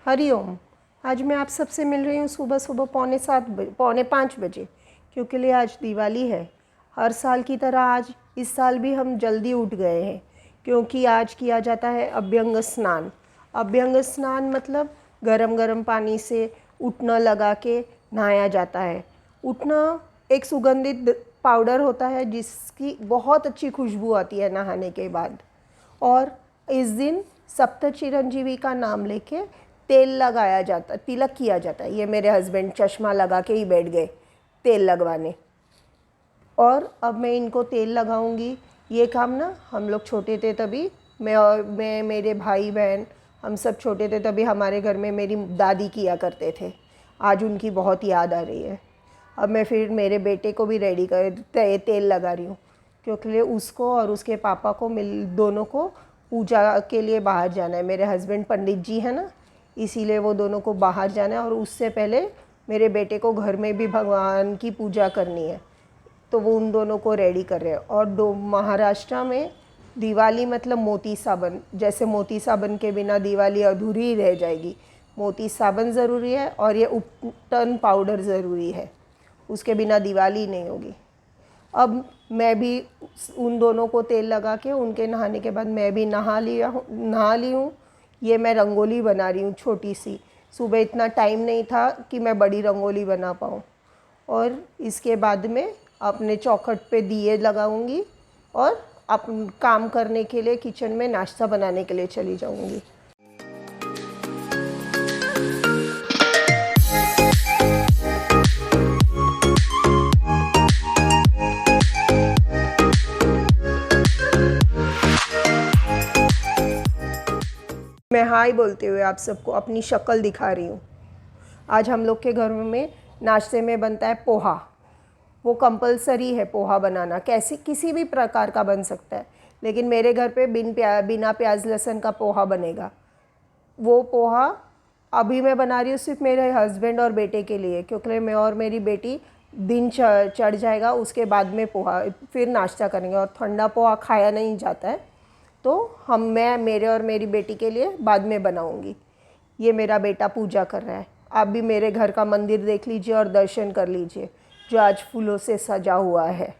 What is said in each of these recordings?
हरिओम। आज मैं आप सबसे मिल रही हूँ सुबह सुबह पौने 5 बजे, क्योंकि आज दिवाली है। हर साल की तरह आज इस साल भी हम जल्दी उठ गए हैं, क्योंकि आज किया जाता है अभ्यंग स्नान। अभ्यंग स्नान मतलब गरम गरम पानी से उठना लगा के नहाया जाता है। उठना एक सुगंधित पाउडर होता है जिसकी बहुत अच्छी खुशबू आती है नहाने के बाद। और इस दिन सप्त चिरंजीवी का नाम लेके तेल लगाया जाता, तिलक किया जाता है। ये मेरे हस्बैंड चश्मा लगा के ही बैठ गए तेल लगवाने, और अब मैं इनको तेल लगाऊंगी। ये काम ना हम लोग छोटे थे तभी, मैं मेरे भाई बहन हम सब छोटे थे तभी हमारे घर में मेरी दादी किया करते थे। आज उनकी बहुत याद आ रही है। अब मैं फिर मेरे बेटे को भी रेडी कर तेल लगा रही हूँ, क्योंकि उसको और उसके पापा को दोनों को पूजा के लिए बाहर जाना है। मेरे हस्बैंड पंडित जी है ना, इसीलिए वो दोनों को बाहर जाना है। और उससे पहले मेरे बेटे को घर में भी भगवान की पूजा करनी है, तो वो उन दोनों को रेडी कर रहे हैं। और महाराष्ट्र में दिवाली मतलब मोती साबन, जैसे मोती साबन के बिना दिवाली अधूरी ही रह जाएगी। मोती साबन ज़रूरी है और ये उपटन पाउडर ज़रूरी है, उसके बिना दिवाली नहीं होगी। अब मैं भी उन दोनों को तेल लगा के उनके नहाने के बाद मैं भी नहा ली हूँ। ये मैं रंगोली बना रही हूँ छोटी सी। सुबह इतना टाइम नहीं था कि मैं बड़ी रंगोली बना पाऊँ। और इसके बाद में अपने चौखट पे दिए लगाऊंगी और अपन काम करने के लिए किचन में नाश्ता बनाने के लिए चली जाऊंगी। मैं हाय बोलते हुए आप सबको अपनी शक्ल दिखा रही हूँ। आज हम लोग के घर में नाश्ते में बनता है पोहा। वो कंपलसरी है पोहा बनाना, कैसे किसी भी प्रकार का बन सकता है, लेकिन मेरे घर पे बिना प्याज लहसुन का पोहा बनेगा। वो पोहा अभी मैं बना रही हूँ सिर्फ मेरे हस्बैंड और बेटे के लिए, क्योंकि मैं और मेरी बेटी दिन चढ़ जाएगा उसके बाद में पोहा फिर नाश्ता करेंगे। और ठंडा पोहा खाया नहीं जाता है, तो मैं मेरे और मेरी बेटी के लिए बाद में बनाऊंगी। ये मेरा बेटा पूजा कर रहा है। आप भी मेरे घर का मंदिर देख लीजिए और दर्शन कर लीजिए, जो आज फूलों से सजा हुआ है।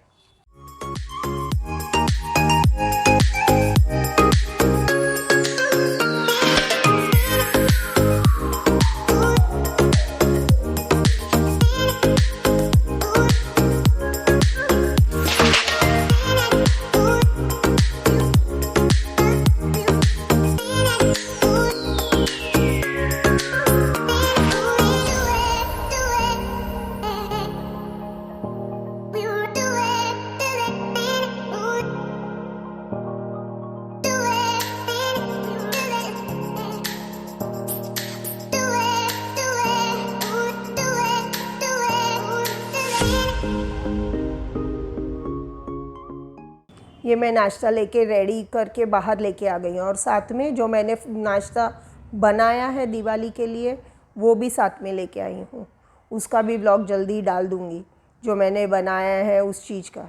ये मैं नाश्ता लेके रेडी करके बाहर लेके आ गई हूँ, और साथ में जो मैंने नाश्ता बनाया है दिवाली के लिए वो भी साथ में लेके आई हूँ। उसका भी व्लॉग जल्दी डाल दूँगी, जो मैंने बनाया है उस चीज़ का।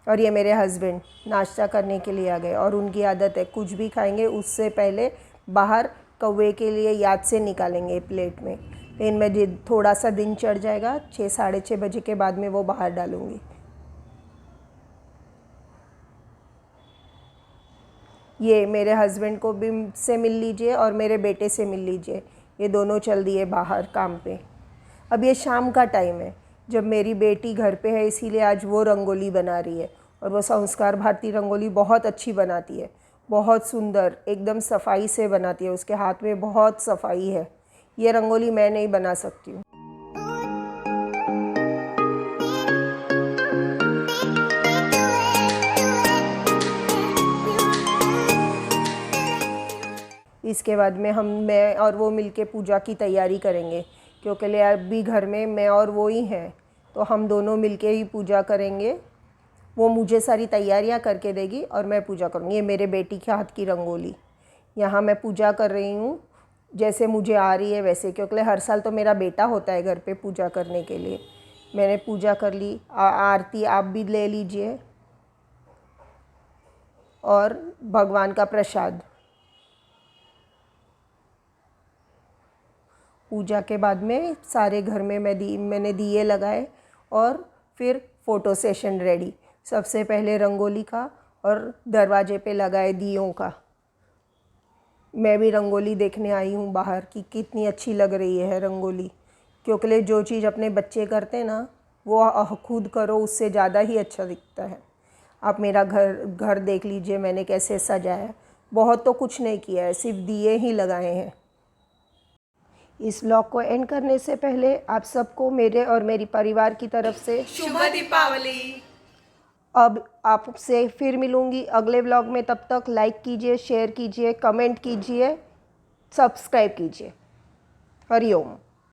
और ये मेरे हस्बैंड नाश्ता करने के लिए आ गए, और उनकी आदत है कुछ भी खाएंगे उससे पहले बाहर कौवे के लिए याद से निकालेंगे प्लेट में। लेकिन मैं थोड़ा सा दिन चढ़ जाएगा, 6-6:30 बजे के बाद में वो बाहर डालूँगी। ये मेरे हस्बैंड को भी से मिल लीजिए और मेरे बेटे से मिल लीजिए, ये दोनों चल दिए बाहर काम पे। अब ये शाम का टाइम है जब मेरी बेटी घर पे है, इसीलिए आज वो रंगोली बना रही है। और वो संस्कार भारती रंगोली बहुत अच्छी बनाती है, बहुत सुंदर एकदम सफाई से बनाती है, उसके हाथ में बहुत सफाई है। ये रंगोली मैं नहीं बना सकती हूँ। इसके बाद में मैं और वो मिलके पूजा की तैयारी करेंगे, क्योंकि अभी घर में मैं और वो ही हैं, तो हम दोनों मिलके ही पूजा करेंगे। वो मुझे सारी तैयारियां करके देगी और मैं पूजा करूँगी। ये मेरे बेटी के हाथ की रंगोली, यहाँ मैं पूजा कर रही हूँ जैसे मुझे आ रही है वैसे, क्योंकि हर साल तो मेरा बेटा होता है घर पे पूजा करने के लिए। मैंने पूजा कर ली। आरती आप भी ले लीजिए, और भगवान का प्रसाद। पूजा के बाद में सारे घर में मैंने दिए लगाए और फिर फ़ोटो सेशन रेडी। सबसे पहले रंगोली का और दरवाजे पे लगाए दियों का। मैं भी रंगोली देखने आई हूँ बाहर कि कितनी अच्छी लग रही है रंगोली, क्योंकि जो चीज़ अपने बच्चे करते हैं ना वो खुद करो उससे ज़्यादा ही अच्छा दिखता है। आप मेरा घर देख लीजिए मैंने कैसे सजाया है। बहुत तो कुछ नहीं किया है, सिर्फ दिए ही लगाए हैं। इस व्लॉग को एंड करने से पहले आप सबको मेरे और मेरी परिवार की तरफ से शुभ दीपावली। अब आपसे फिर मिलूंगी अगले व्लॉग में। तब तक लाइक कीजिए, शेयर कीजिए, कमेंट कीजिए, सब्सक्राइब कीजिए। हरिओम।